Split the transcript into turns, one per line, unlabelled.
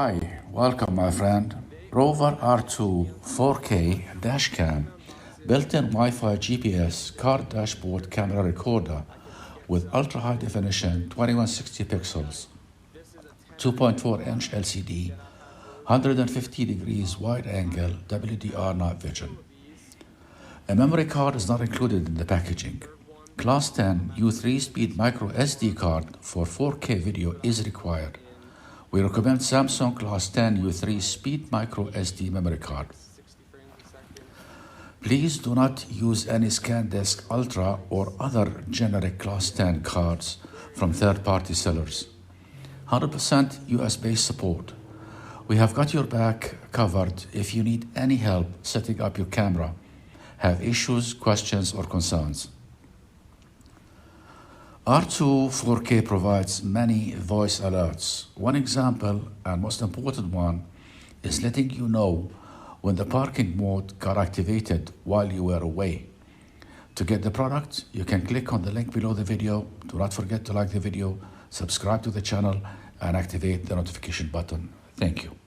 Hi, welcome my friend. Rover R2-4K dashcam, built-in Wi-Fi GPS car dashboard camera recorder with ultra-high definition 2160 pixels, 2.4-inch LCD, 150 degrees wide angle WDR night vision. A memory card is not included in the packaging. Class 10 U3 speed micro SD card for 4K video is required. We recommend Samsung Class 10 U3 speed micro SD memory card. Please do not use any ScanDisk Ultra or other generic Class 10 cards from third-party sellers. 100% US-based support. We have got your back covered if you need any help setting up your camera, have issues, questions, or concerns. R2-4K provides many voice alerts. One example, and most important one, is letting you know when the parking mode got activated while you were away. To get the product, you can click on the link below the video. Do not forget to like the video, subscribe to the channel, and activate the notification button. Thank you.